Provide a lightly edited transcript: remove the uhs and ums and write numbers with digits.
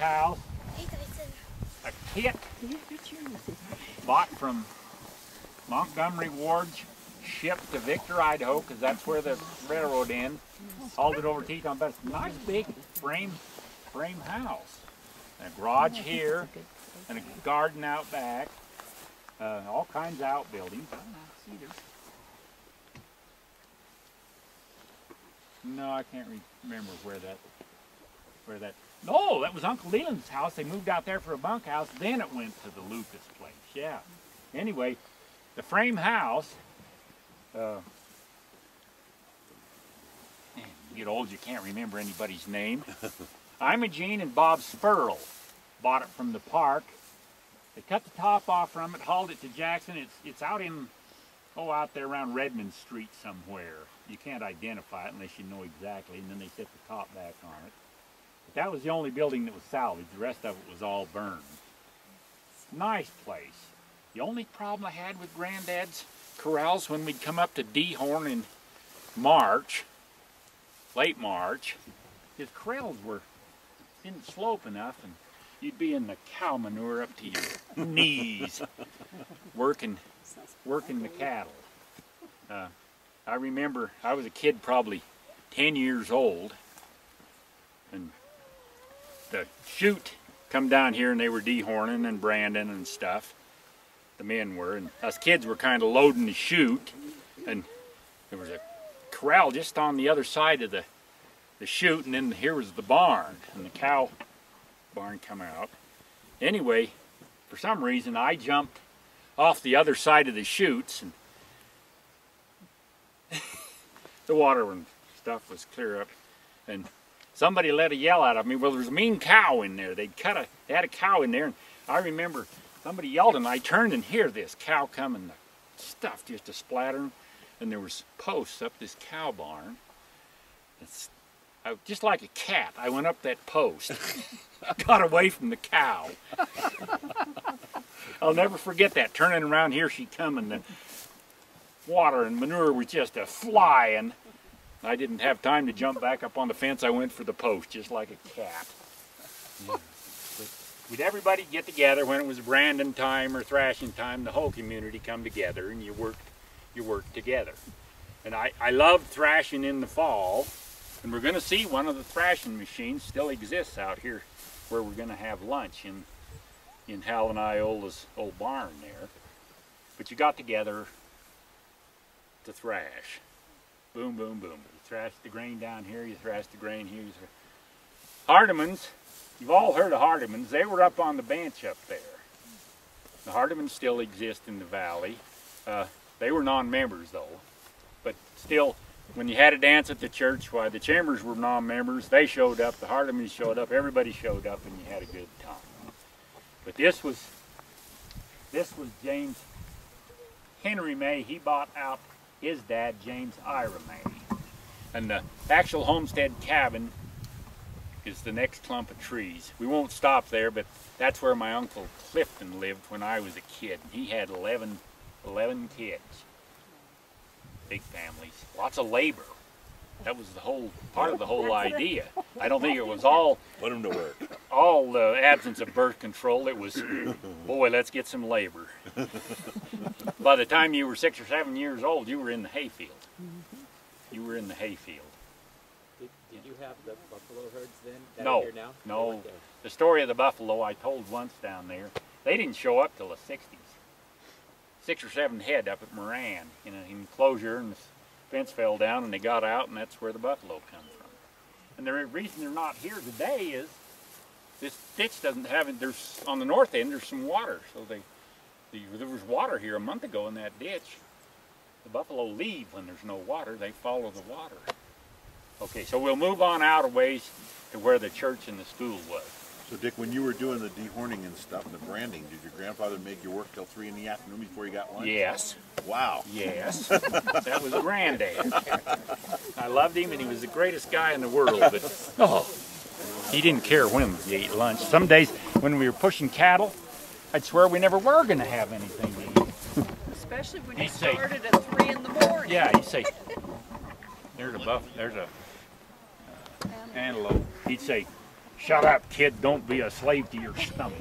house, a kit bought from Montgomery Ward, shipped to Victor, Idaho, because that's where the railroad ends. Hauled it over to Teton, but it's a nice big frame house. And a garage here, and a garden out back. All kinds of outbuildings. No, I can't remember where that. No, that was Uncle Leland's house. They moved out there for a bunkhouse. Then it went to the Lucas place. Yeah. Anyway, the frame house. You get old, you can't remember anybody's name. Imogene and Bob Spurl bought it from the park. They cut the top off from it, hauled it to Jackson. It's out in, out there around Redmond Street somewhere. You can't identify it unless you know exactly, and then they set the top back on it. But that was the only building that was salvaged. The rest of it was all burned. Nice place. The only problem I had with Granddad's corrals when we'd come up to Dehorn in March, late March, his corrals didn't slope enough, and you'd be in the cow manure up to your knees, working the cattle. I remember I was a kid, probably 10 years old, and the chute come down here, and they were dehorning and branding and stuff. The men were, and us kids were kind of loading the chute, and there was a corral just on the other side of the chute, and then here was the barn, and the cow barn come out. Anyway, for some reason I jumped off the other side of the chutes, and the water and stuff was clear up, and somebody let a yell out of me. Well, there's a mean cow in there. They had a cow in there, and I remember somebody yelled, and I turned and hear this cow coming, the stuff just a splattering, and there was posts up this cow barn. Just like a cat, I went up that post, got away from the cow. I'll never forget that. Turning around, here she come, and the water and manure was just a flying. I didn't have time to jump back up on the fence. I went for the post, just like a cat. We'd everybody get together when it was branding time or thrashing time. The whole community come together, and you worked together. And I loved thrashing in the fall. And we're going to see one of the thrashing machines still exists out here where we're going to have lunch in Hal and Iola's old barn there. But you got together to thrash. Boom, boom, boom. You thrash the grain down here, you thrash the grain here. Hardimans, you've all heard of Hardimans. They were up on the bench up there. The Hardimans still exist in the valley. They were non-members though. But still, when you had a dance at the church, why the Chambers were non-members, they showed up, the Hardimans showed up, everybody showed up, and you had a good time. But this was James Henry May. He bought out his dad, James Ira May. And the actual homestead cabin is the next clump of trees. We won't stop there, but that's where my Uncle Clifton lived when I was a kid. He had 11 kids. Big families, lots of labor. That was the whole part of the whole idea. I don't think it was all put them to work. All the absence of birth control. It was, boy, let's get some labor. By the time you were 6 or 7 years old, you were in the hayfield. You were in the hayfield. Did you have the buffalo herds then? That No, are here now? no. The story of the buffalo I told once down there. They didn't show up till the 60s. 6 or 7 head up at Moran in an enclosure, and the fence fell down, and they got out, and that's where the buffalo come from. And the reason they're not here today is this ditch doesn't have it. There's on the north end there's some water, so there was water here a month ago in that ditch. The buffalo leave when there's no water. They follow the water. Okay, so we'll move on out a ways to where the church and the school was. So Dick, when you were doing the dehorning and stuff and the branding, did your grandfather make you work till 3 in the afternoon before you got lunch? Yes. Wow. Yes. That was Granddad. I loved him, and he was the greatest guy in the world, but he didn't care when we ate lunch. Some days when we were pushing cattle, I'd swear we never were going to have anything to eat. Especially when you started at 3 in the morning. Yeah, he'd say, there's a antelope. He'd say, Shut up, kid. Don't be a slave to your stomach.